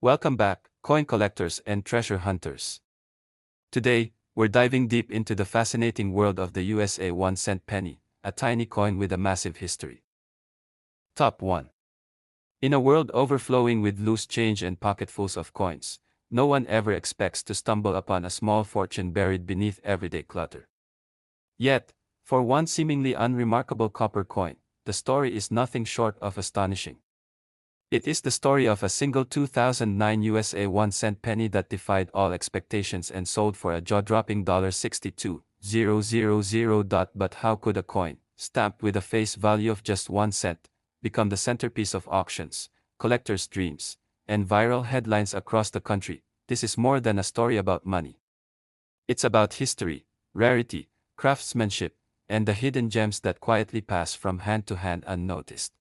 Welcome back, coin collectors and treasure hunters. Today, we're diving deep into the fascinating world of the USA 1-cent penny, a tiny coin with a massive history. Top 1. In a world overflowing with loose change and pocketfuls of coins, no one ever expects to stumble upon a small fortune buried beneath everyday clutter. Yet, for one seemingly unremarkable copper coin, the story is nothing short of astonishing. It is the story of a single 2009 USA 1-cent penny that defied all expectations and sold for a jaw-dropping $62,000. But how could a coin, stamped with a face value of just 1 cent, become the centerpiece of auctions, collectors' dreams, and viral headlines across the country? This is more than a story about money. It's about history, rarity, craftsmanship, and the hidden gems that quietly pass from hand to hand unnoticed.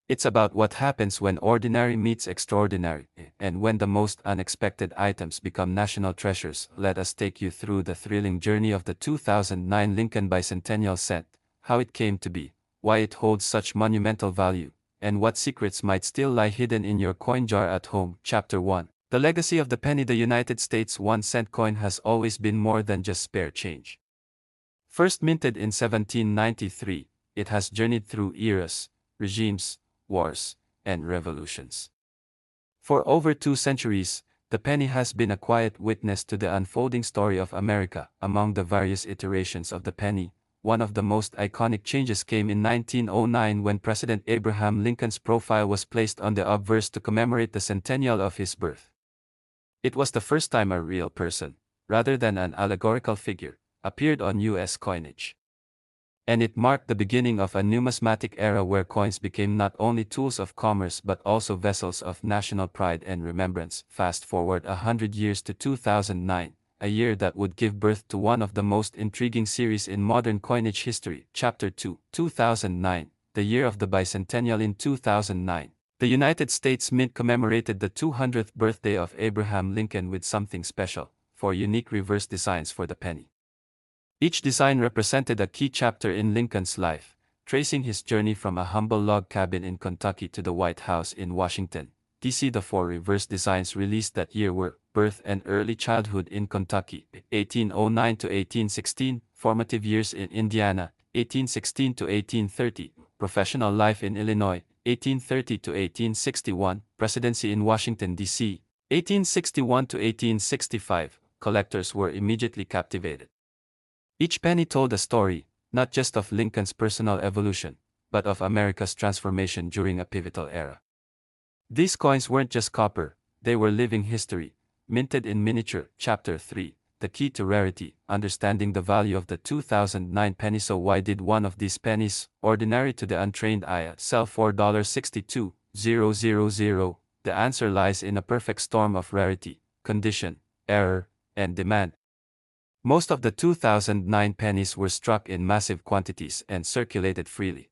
It's about what happens when ordinary meets extraordinary, and when the most unexpected items become national treasures. Let us take you through the thrilling journey of the 2009 Lincoln Bicentennial Cent, how it came to be, why it holds such monumental value, and what secrets might still lie hidden in your coin jar at home. Chapter 1. The legacy of the penny. The United States 1-cent coin has always been more than just spare change. First minted in 1793, it has journeyed through eras, regimes, wars, and revolutions. For over 2 centuries, the penny has been a quiet witness to the unfolding story of America. Among the various iterations of the penny, one of the most iconic changes came in 1909 when President Abraham Lincoln's profile was placed on the obverse to commemorate the centennial of his birth. It was the first time a real person, rather than an allegorical figure, appeared on U.S. coinage. And it marked the beginning of a numismatic era where coins became not only tools of commerce but also vessels of national pride and remembrance. Fast forward 100 years to 2009, a year that would give birth to one of the most intriguing series in modern coinage history. Chapter 2, 2009, the year of the bicentennial. In 2009, the United States Mint commemorated the 200th birthday of Abraham Lincoln with something special, 4 unique reverse designs for the penny. Each design represented a key chapter in Lincoln's life, tracing his journey from a humble log cabin in Kentucky to the White House in Washington, D.C. The 4 reverse designs released that year were: birth and early childhood in Kentucky, 1809 to 1816, formative years in Indiana, 1816 to 1830, professional life in Illinois, 1830 to 1861, presidency in Washington, D.C., 1861 to 1865. Collectors were immediately captivated. Each penny told a story, not just of Lincoln's personal evolution, but of America's transformation during a pivotal era. These coins weren't just copper, they were living history, minted in miniature. Chapter 3, the key to rarity, understanding the value of the 2009 penny. So why did one of these pennies, ordinary to the untrained eye, sell for $62,000? The answer lies in a perfect storm of rarity, condition, error, and demand. Most of the 2009 pennies were struck in massive quantities and circulated freely.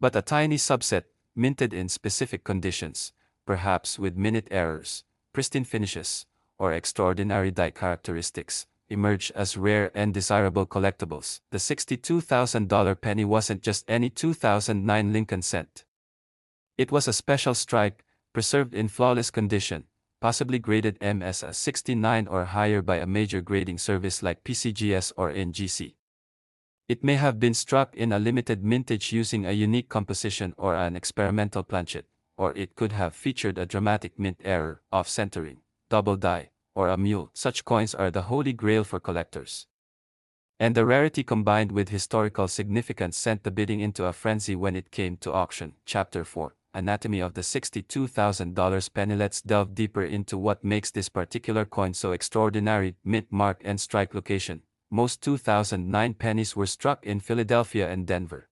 But a tiny subset, minted in specific conditions, perhaps with minute errors, pristine finishes, or extraordinary die characteristics, emerged as rare and desirable collectibles. The $62,000 penny wasn't just any 2009 Lincoln cent. It was a special strike, preserved in flawless condition, possibly graded MS-69 or higher by a major grading service like PCGS or NGC. It may have been struck in a limited mintage using a unique composition or an experimental planchet, or it could have featured a dramatic mint error, off-centering, double die, or a mule. Such coins are the holy grail for collectors. And the rarity combined with historical significance sent the bidding into a frenzy when it came to auction. Chapter 4. Anatomy of the $62,000 penny. Let's delve deeper into what makes this particular coin so extraordinary. Mint mark and strike location. Most 2009 pennies were struck in Philadelphia and Denver.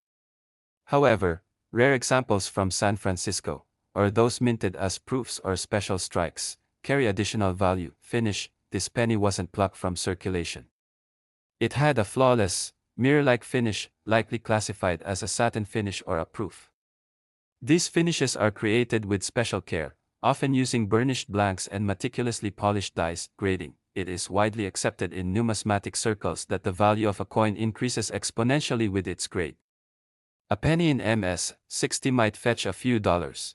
However, rare examples from San Francisco, or those minted as proofs or special strikes, carry additional value. Finish: this penny wasn't plucked from circulation. It had a flawless, mirror-like finish, likely classified as a satin finish or a proof. These finishes are created with special care, often using burnished blanks and meticulously polished dies. Grading: it is widely accepted in numismatic circles that the value of a coin increases exponentially with its grade. A penny in MS-60 might fetch a few dollars.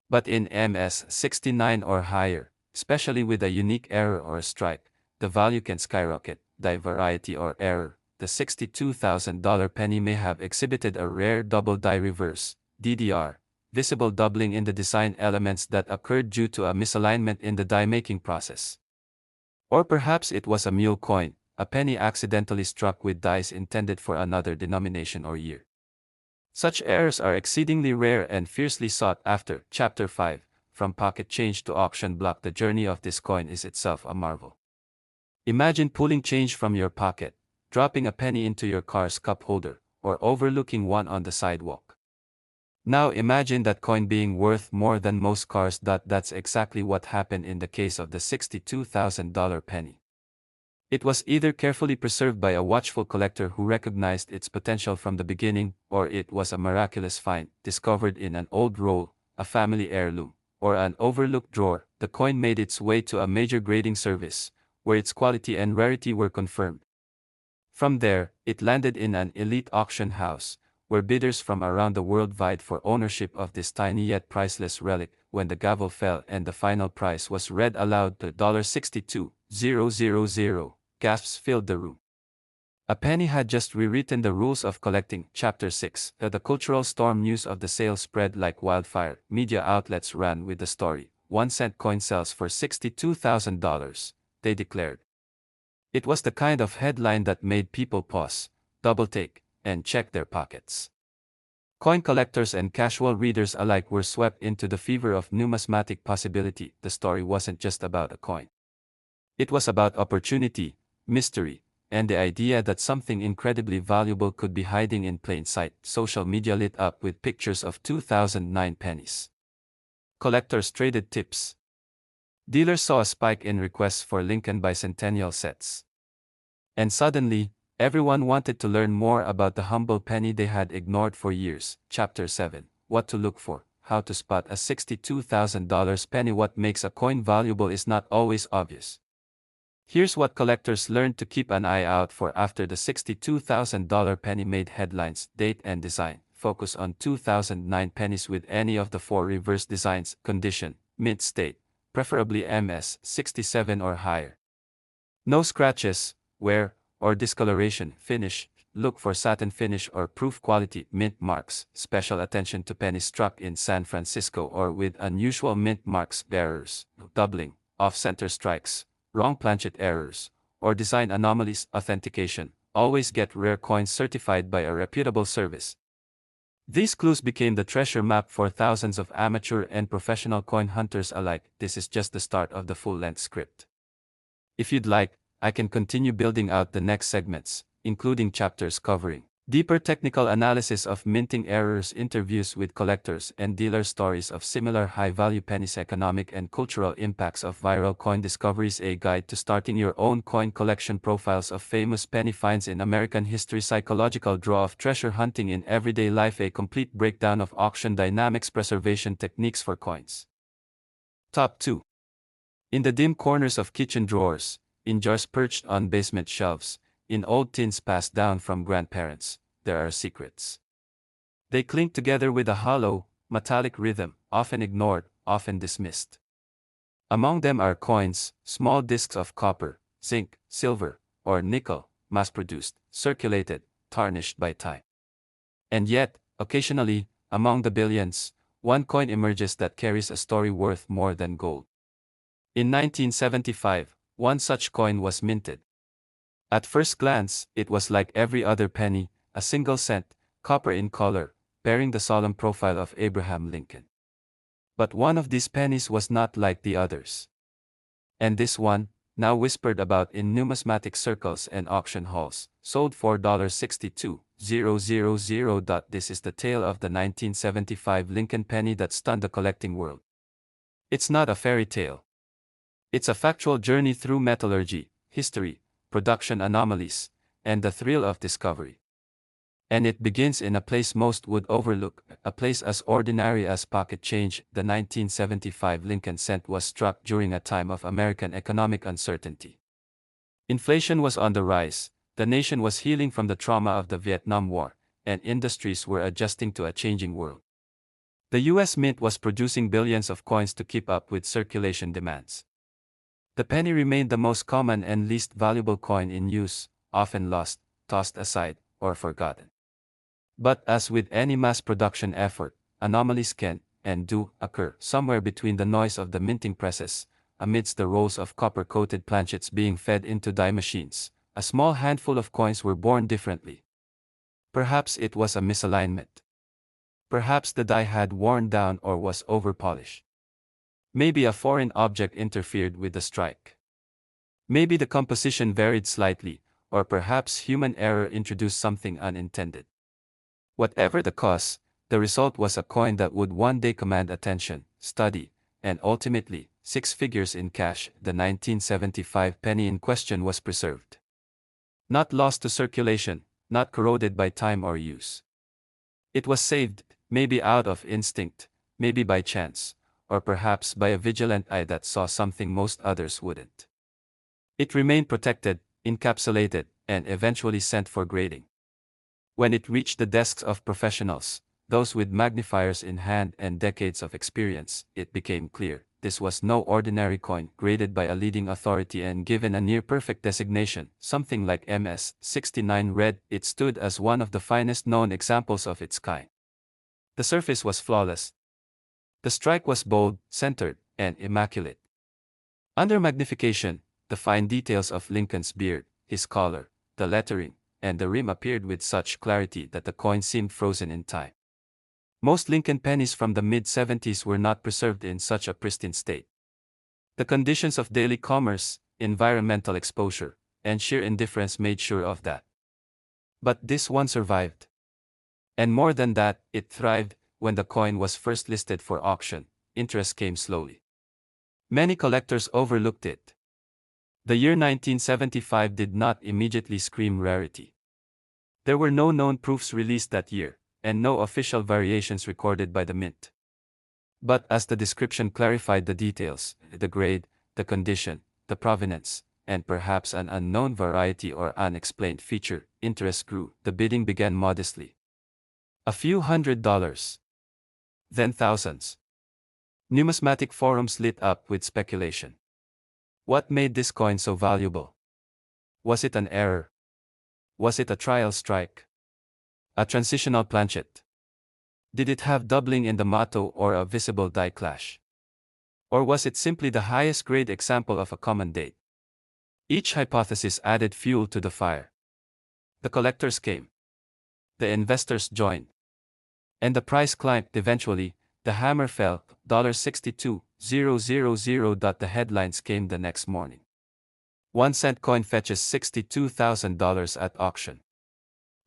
But in MS-69 or higher, especially with a unique error or a stripe, the value can skyrocket. Die variety or error, the $62,000 penny may have exhibited a rare double die reverse, DDR, visible doubling in the design elements that occurred due to a misalignment in the die-making process. Or perhaps it was a mule coin, a penny accidentally struck with dies intended for another denomination or year. Such errors are exceedingly rare and fiercely sought after. Chapter 5, From Pocket Change to Auction Block. The journey of this coin is itself a marvel. Imagine pulling change from your pocket, dropping a penny into your car's cup holder, or overlooking one on the sidewalk. Now imagine that coin being worth more than most cars. That's exactly what happened in the case of the $62,000 penny. It was either carefully preserved by a watchful collector who recognized its potential from the beginning, or it was a miraculous find, discovered in an old roll, a family heirloom, or an overlooked drawer. The coin made its way to a major grading service, where its quality and rarity were confirmed. From there, it landed in an elite auction house, where bidders from around the world vied for ownership of this tiny yet priceless relic. When the gavel fell and the final price was read aloud, to $62,000, gasps filled the room. A penny had just rewritten the rules of collecting. Chapter 6. The cultural storm. News of the sale spread like wildfire. Media outlets ran with the story. 1-cent coin sells for $62,000, they declared. It was the kind of headline that made people pause, double-take, and check their pockets. Coin collectors and casual readers alike were swept into the fever of numismatic possibility. The story wasn't just about a coin. It was about opportunity, mystery, and the idea that something incredibly valuable could be hiding in plain sight. Social media lit up with pictures of 2009 pennies. Collectors traded tips. Dealers saw a spike in requests for Lincoln bicentennial sets. And suddenly, everyone wanted to learn more about the humble penny they had ignored for years. Chapter 7. What to look for. How to spot a $62,000 penny. What makes a coin valuable is not always obvious. Here's what collectors learned to keep an eye out for after the $62,000 penny made headlines. Date and design. Focus on 2009 pennies with any of the 4 reverse designs. Condition, mint state, preferably MS-67 or higher. No scratches, wear, or discoloration. Finish, look for satin finish or proof quality. Mint marks, special attention to pennies struck in San Francisco or with unusual mint marks. Errors, doubling, off-center strikes, wrong planchet errors, or design anomalies. Authentication, always get rare coins certified by a reputable service. These clues became the treasure map for thousands of amateur and professional coin hunters alike. This is just the start of the full-length script. If you'd like, I can continue building out the next segments, including chapters covering deeper technical analysis of minting errors, interviews with collectors and dealers, stories of similar high-value pennies, economic and cultural impacts of viral coin discoveries, a guide to starting your own coin collection, profiles of famous penny finds in American history, psychological draw of treasure hunting in everyday life, a complete breakdown of auction dynamics, preservation techniques for coins. Top 2. In the dim corners of kitchen drawers, in jars perched on basement shelves, in old tins passed down from grandparents, there are secrets. They clink together with a hollow, metallic rhythm, often ignored, often dismissed. Among them are coins, small discs of copper, zinc, silver, or nickel, mass-produced, circulated, tarnished by time. And yet, occasionally, among the billions, one coin emerges that carries a story worth more than gold. In 1975, one such coin was minted. At first glance, it was like every other penny, a single cent, copper in color, bearing the solemn profile of Abraham Lincoln. But one of these pennies was not like the others. And this one, now whispered about in numismatic circles and auction halls, sold for $62,000. This is the tale of the 1975 Lincoln penny that stunned the collecting world. It's not a fairy tale. It's a factual journey through metallurgy, history, production anomalies, and the thrill of discovery. And it begins in a place most would overlook, a place as ordinary as pocket change. The 1975 Lincoln cent was struck during a time of American economic uncertainty. Inflation was on the rise, the nation was healing from the trauma of the Vietnam War, and industries were adjusting to a changing world. The US Mint was producing billions of coins to keep up with circulation demands. The penny remained the most common and least valuable coin in use, often lost, tossed aside, or forgotten. But as with any mass production effort, anomalies can, and do, occur somewhere between the noise of the minting presses, amidst the rows of copper-coated planchets being fed into die machines. A small handful of coins were born differently. Perhaps it was a misalignment. Perhaps the die had worn down or was over-polished. Maybe a foreign object interfered with the strike. Maybe the composition varied slightly, or perhaps human error introduced something unintended. Whatever the cause, the result was a coin that would one day command attention, study, and ultimately, 6 figures in cash. The 1975 penny in question was preserved. Not lost to circulation, not corroded by time or use. It was saved, maybe out of instinct, maybe by chance, or perhaps by a vigilant eye that saw something most others wouldn't. It remained protected, encapsulated, and eventually sent for grading. When it reached the desks of professionals, those with magnifiers in hand and decades of experience, it became clear this was no ordinary coin graded by a leading authority and given a near-perfect designation, something like MS 69 read. It stood as one of the finest known examples of its kind. The surface was flawless. The strike was bold, centered, and immaculate. Under magnification, the fine details of Lincoln's beard, his collar, the lettering, and the rim appeared with such clarity that the coin seemed frozen in time. Most Lincoln pennies from the mid-70s were not preserved in such a pristine state. The conditions of daily commerce, environmental exposure, and sheer indifference made sure of that. But this one survived. And more than that, it thrived. When the coin was first listed for auction, interest came slowly. Many collectors overlooked it. The year 1975 did not immediately scream rarity. There were no known proofs released that year, and no official variations recorded by the mint. But as the description clarified the details, the grade, the condition, the provenance, and perhaps an unknown variety or unexplained feature, interest grew. The bidding began modestly. A few $100s. Then thousands. Numismatic forums lit up with speculation. What made this coin so valuable? Was it an error? Was it a trial strike? A transitional planchet? Did it have doubling in the motto or a visible die clash? Or was it simply the highest grade example of a common date? Each hypothesis added fuel to the fire. The collectors came. The investors joined. And the price climbed. Eventually, the hammer fell, $62,000. The headlines came the next morning. 1-cent coin fetches $62,000 at auction.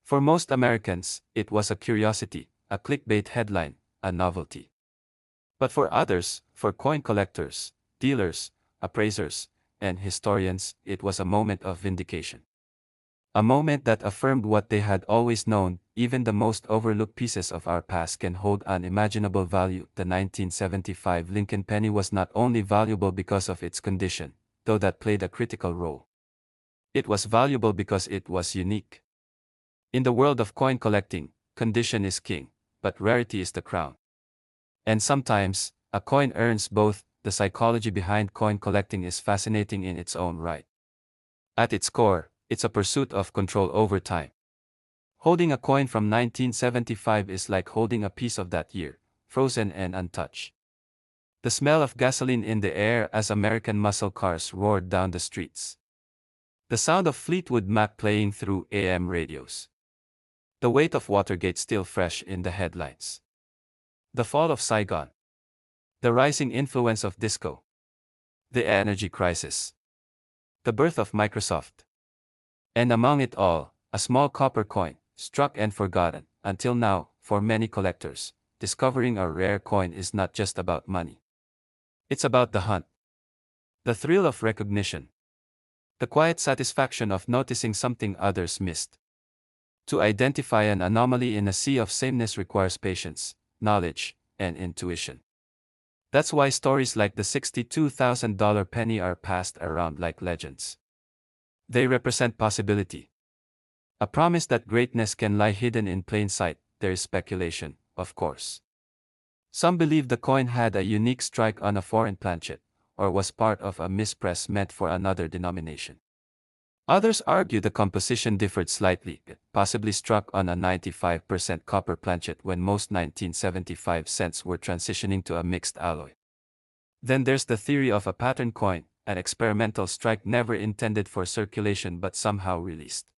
For most Americans, it was a curiosity, a clickbait headline, a novelty. But for others, for coin collectors, dealers, appraisers, and historians, it was a moment of vindication. A moment that affirmed what they had always known: even the most overlooked pieces of our past can hold unimaginable value. The 1975 Lincoln penny was not only valuable because of its condition, though that played a critical role. It was valuable because it was unique. In the world of coin collecting, condition is king, but rarity is the crown. And sometimes, a coin earns both. The psychology behind coin collecting is fascinating in its own right. At its core, it's a pursuit of control over time. Holding a coin from 1975 is like holding a piece of that year, frozen and untouched. The smell of gasoline in the air as American muscle cars roared down the streets. The sound of Fleetwood Mac playing through AM radios. The weight of Watergate still fresh in the headlines. The fall of Saigon. The rising influence of disco. The energy crisis. The birth of Microsoft. And among it all, a small copper coin, struck and forgotten. Until now, for many collectors, discovering a rare coin is not just about money. It's about the hunt. The thrill of recognition. The quiet satisfaction of noticing something others missed. To identify an anomaly in a sea of sameness requires patience, knowledge, and intuition. That's why stories like the $62,000 penny are passed around like legends. They represent possibility. A promise that greatness can lie hidden in plain sight. There is speculation, of course. Some believe the coin had a unique strike on a foreign planchet, or was part of a mispress meant for another denomination. Others argue the composition differed slightly, possibly struck on a 95% copper planchet when most 1975 cents were transitioning to a mixed alloy. Then there's the theory of a pattern coin, an experimental strike never intended for circulation but somehow released.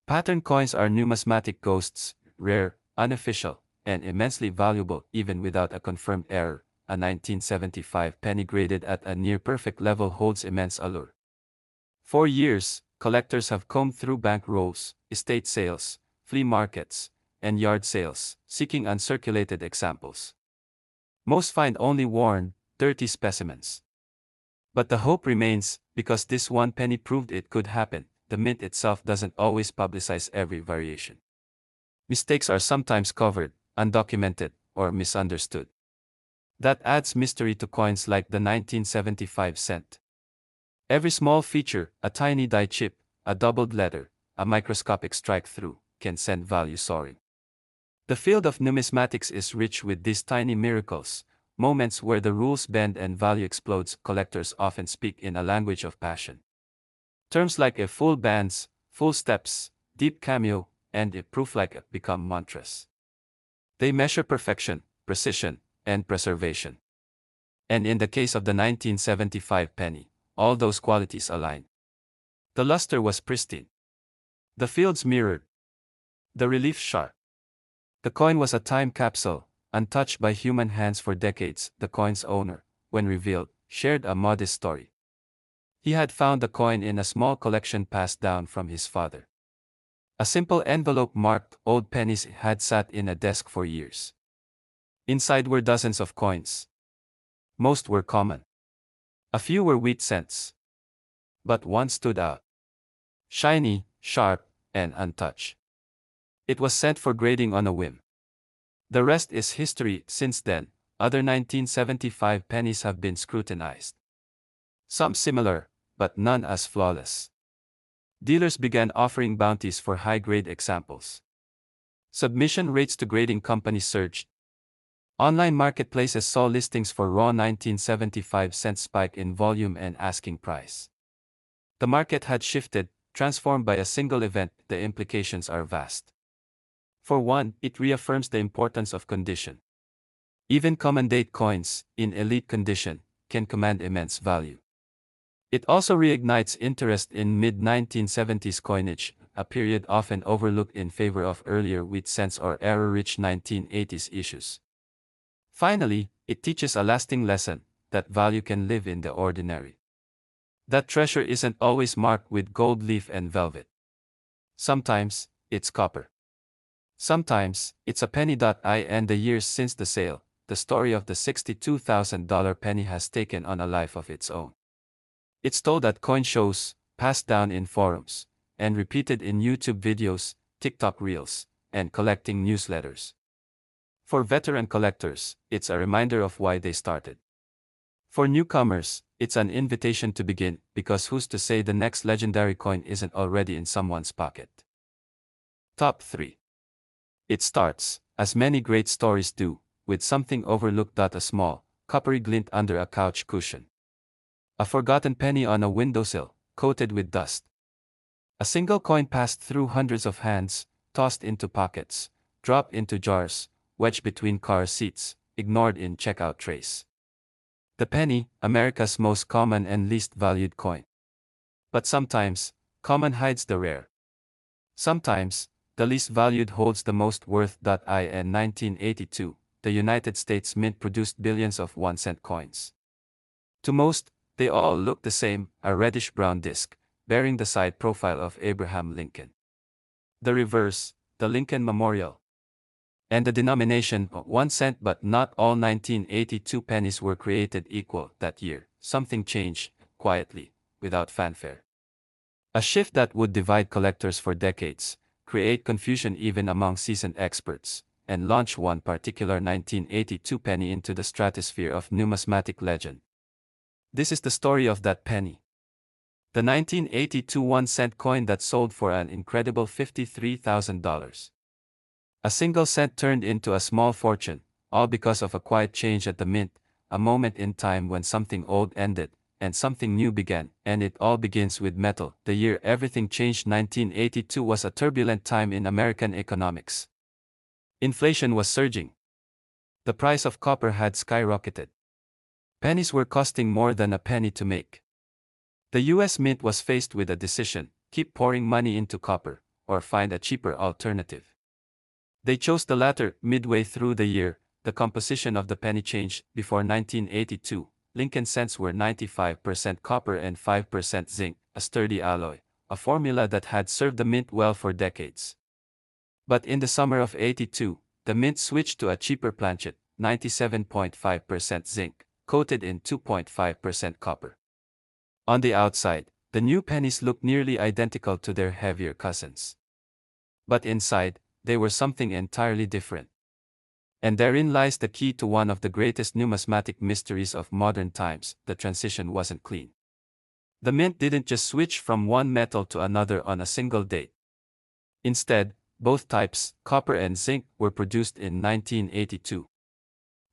Pattern coins are numismatic ghosts, rare, unofficial, and immensely valuable even without a confirmed error. A 1975 penny graded at a near-perfect level holds immense allure. For years, collectors have combed through bank rolls, estate sales, flea markets, and yard sales, seeking uncirculated examples. Most find only worn, dirty specimens. But the hope remains, because this one penny proved it could happen. The mint itself doesn't always publicize every variation. Mistakes are sometimes covered, undocumented, or misunderstood. That adds mystery to coins like the 1975 cent. Every small feature, a tiny die chip, a doubled letter, a microscopic strike-through, can send value soaring. The field of numismatics is rich with these tiny miracles, moments where the rules bend and value explodes. Collectors often speak in a language of passion. Terms like a full bands, full steps, deep cameo, and a proof like a become mantras. They measure perfection, precision, and preservation. And in the case of the 1975 penny, all those qualities align. The luster was pristine. The fields mirrored. The relief sharp. The coin was a time capsule, untouched by human hands for decades. The coin's owner, when revealed, shared a modest story. He had found the coin in a small collection passed down from his father. A simple envelope marked "Old Pennies" had sat in a desk for years. Inside were dozens of coins. Most were common. A few were wheat cents. But one stood out. Shiny, sharp, and untouched. It was sent for grading on a whim. The rest is history. Since then, other 1975 pennies have been scrutinized. Some similar, but none as flawless. Dealers began offering bounties for high-grade examples. Submission rates to grading companies surged. Online marketplaces saw listings for raw 1975 cents spike in volume and asking price. The market had shifted, transformed by a single event. The implications are vast. For one, it reaffirms the importance of condition. Even common date coins, in elite condition, can command immense value. It also reignites interest in mid-1970s coinage, a period often overlooked in favor of earlier wheat cents or error-rich 1980s issues. Finally, it teaches a lasting lesson, that value can live in the ordinary. That treasure isn't always marked with gold leaf and velvet. Sometimes, it's copper. Sometimes, it's a penny. In the years since the sale, the story of the $62,000 penny has taken on a life of its own. It's told at coin shows, passed down in forums, and repeated in YouTube videos, TikTok reels, and collecting newsletters. For veteran collectors, it's a reminder of why they started. For newcomers, it's an invitation to begin, because who's to say the next legendary coin isn't already in someone's pocket? Top 3. It starts, as many great stories do, with something overlooked. A small, coppery glint under a couch cushion. A forgotten penny on a windowsill, coated with dust. A single coin passed through hundreds of hands, tossed into pockets, dropped into jars, wedged between car seats, ignored in checkout trays. The penny, America's most common and least valued coin. But sometimes, common hides the rare. Sometimes, the least valued holds the most worth. In 1982, the United States Mint produced billions of 1-cent coins. To most, they all look the same, a reddish-brown disc, bearing the side profile of Abraham Lincoln. The reverse, the Lincoln Memorial. And the denomination, 1 cent. But not all 1982 pennies were created equal. That year, something changed, quietly, without fanfare. A shift that would divide collectors for decades, create confusion even among seasoned experts, and launch one particular 1982 penny into the stratosphere of numismatic legend. This is the story of that penny. The 1982 1-cent coin that sold for an incredible $53,000. A single cent turned into a small fortune, all because of a quiet change at the mint, a moment in time when something old ended, and something new began, and it all begins with metal. The year everything changed, 1982, was a turbulent time in American economics. Inflation was surging. The price of copper had skyrocketed. Pennies were costing more than a penny to make. The US Mint was faced with a decision: keep pouring money into copper, or find a cheaper alternative. They chose the latter. Midway through the year, the composition of the penny changed. Before 1982, Lincoln cents were 95% copper and 5% zinc, a sturdy alloy, a formula that had served the mint well for decades. But in the summer of '82, the mint switched to a cheaper planchet, 97.5% zinc, coated in 2.5% copper. On the outside, the new pennies looked nearly identical to their heavier cousins. But inside, they were something entirely different. And therein lies the key to one of the greatest numismatic mysteries of modern times: the transition wasn't clean. The mint didn't just switch from one metal to another on a single date. Instead, both types, copper and zinc, were produced in 1982.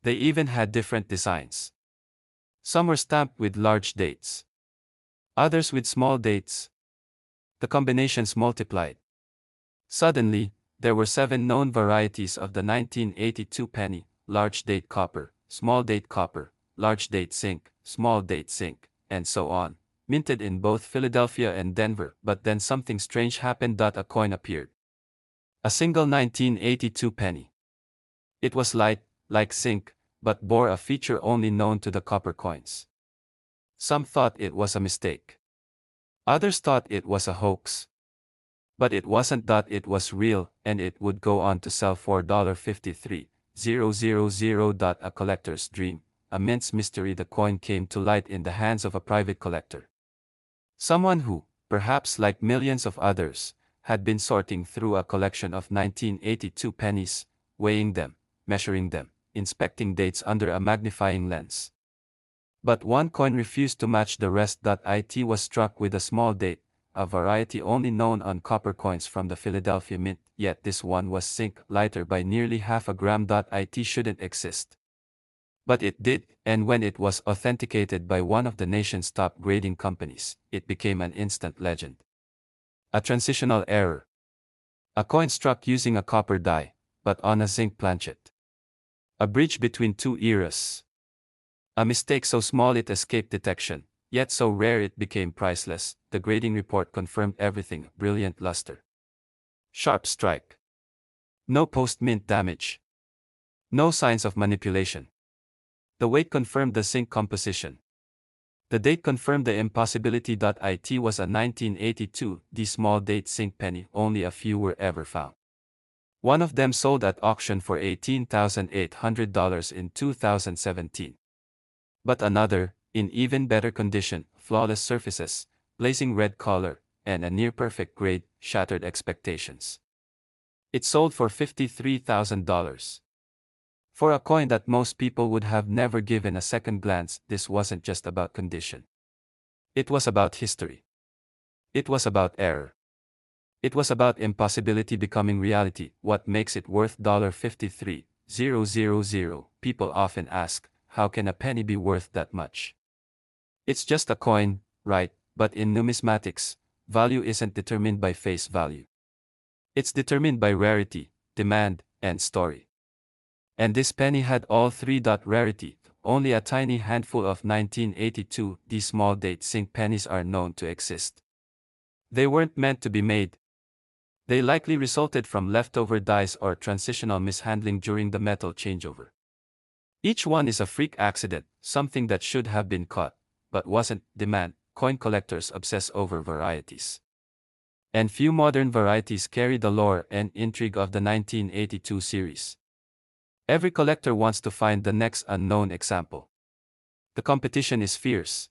They even had different designs. Some were stamped with large dates, others with small dates. The combinations multiplied. Suddenly, there were 7 known varieties of the 1982 penny: large date copper, small date copper, large date zinc, small date zinc, and so on, minted in both Philadelphia and Denver. But then something strange happened. A coin appeared. A single 1982 penny. It was light, like zinc, but bore a feature only known to the copper coins. Some thought it was a mistake. Others thought it was a hoax. But it wasn't. It was real, and it would go on to sell for $53,000. A collector's dream, a mint's mystery. The coin came to light in the hands of a private collector. Someone who, perhaps like millions of others, had been sorting through a collection of 1982 pennies, weighing them, measuring them, inspecting dates under a magnifying lens. But one coin refused to match the rest. It was struck with a small date, a variety only known on copper coins from the Philadelphia Mint, yet this one was zinc, lighter by nearly half a gram. It shouldn't exist. But it did, and when it was authenticated by one of the nation's top grading companies, it became an instant legend. A transitional error. A coin struck using a copper die, but on a zinc planchet. A bridge between two eras. A mistake so small it escaped detection, yet so rare it became priceless. The grading report confirmed everything: brilliant luster, sharp strike, no post-mint damage, no signs of manipulation. The weight confirmed the zinc composition. The date confirmed the impossibility. It was a 1982 small date zinc penny. Only a few were ever found. One of them sold at auction for $18,800 in 2017. But another, in even better condition, flawless surfaces, blazing red color, and a near-perfect grade, shattered expectations. It sold for $53,000. For a coin that most people would have never given a second glance. This wasn't just about condition. It was about history. It was about error. It was about impossibility becoming reality. What makes it worth $53,000? People often ask, how can a penny be worth that much? It's just a coin, right? But in numismatics, value isn't determined by face value. It's determined by rarity, demand, and story. And this penny had all three. Rarity. Only a tiny handful of 1982 small date zinc pennies are known to exist. They weren't meant to be made. They likely resulted from leftover dies or transitional mishandling during the metal changeover. Each one is a freak accident, something that should have been caught, but wasn't. Demand. Coin collectors obsess over varieties. And few modern varieties carry the lore and intrigue of the 1982 series. Every collector wants to find the next unknown example. The competition is fierce.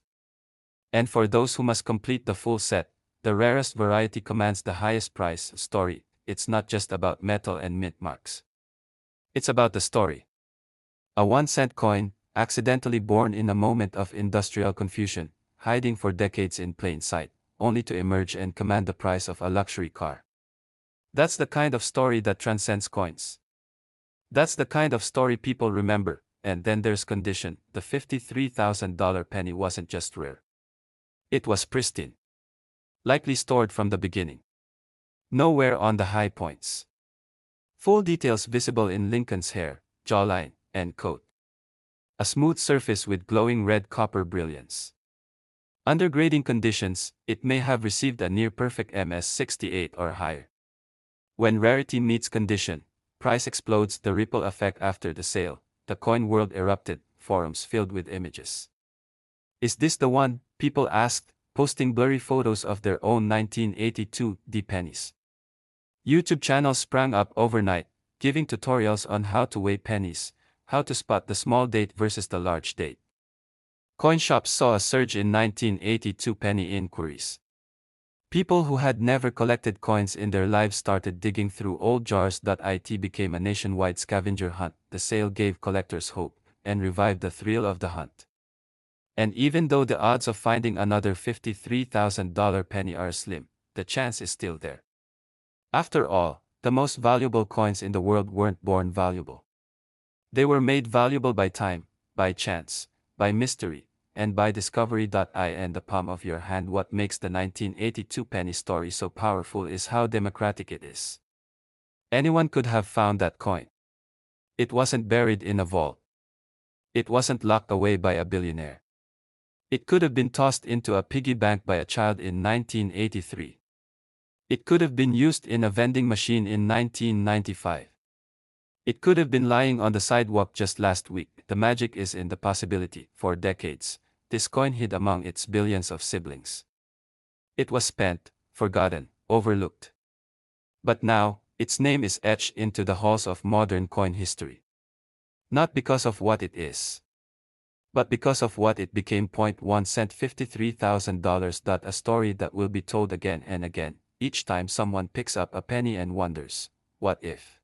And for those who must complete the full set, the rarest variety commands the highest price. Story. It's not just about metal and mint marks. It's about the story. A 1-cent coin, accidentally born in a moment of industrial confusion, hiding for decades in plain sight, only to emerge and command the price of a luxury car. That's the kind of story that transcends coins. That's the kind of story people remember. And then there's condition. The $53,000 penny wasn't just rare. It was pristine. Likely stored from the beginning. No wear on the high points. Full details visible in Lincoln's hair, jawline, and coat. A smooth surface with glowing red copper brilliance. Under grading conditions, it may have received a near-perfect MS68 or higher. When rarity meets condition, price explodes. The ripple effect after the sale, the coin world erupted, forums filled with images. Is this the one? People asked, posting blurry photos of their own 1982 D pennies. YouTube channels sprang up overnight, giving tutorials on how to weigh pennies, how to spot the small date versus the large date. Coin shops saw a surge in 1982 penny inquiries. People who had never collected coins in their lives started digging through old jars. It became a nationwide scavenger hunt. The sale gave collectors hope and revived the thrill of the hunt. And even though the odds of finding another $53,000 penny are slim, the chance is still there. After all, the most valuable coins in the world weren't born valuable. They were made valuable by time, by chance, by mystery, and by discovery. In the palm of your hand. What makes the 1982 penny story so powerful is how democratic it is. Anyone could have found that coin. It wasn't buried in a vault. It wasn't locked away by a billionaire. It could have been tossed into a piggy bank by a child in 1983. It could have been used in a vending machine in 1995. It could have been lying on the sidewalk just last week. The magic is in the possibility. For decades, this coin hid among its billions of siblings. It was spent, forgotten, overlooked. But now, its name is etched into the halls of modern coin history. Not because of what it is, but because of what it became. 1 cent $53,000. A story that will be told again and again, each time someone picks up a penny and wonders, what if?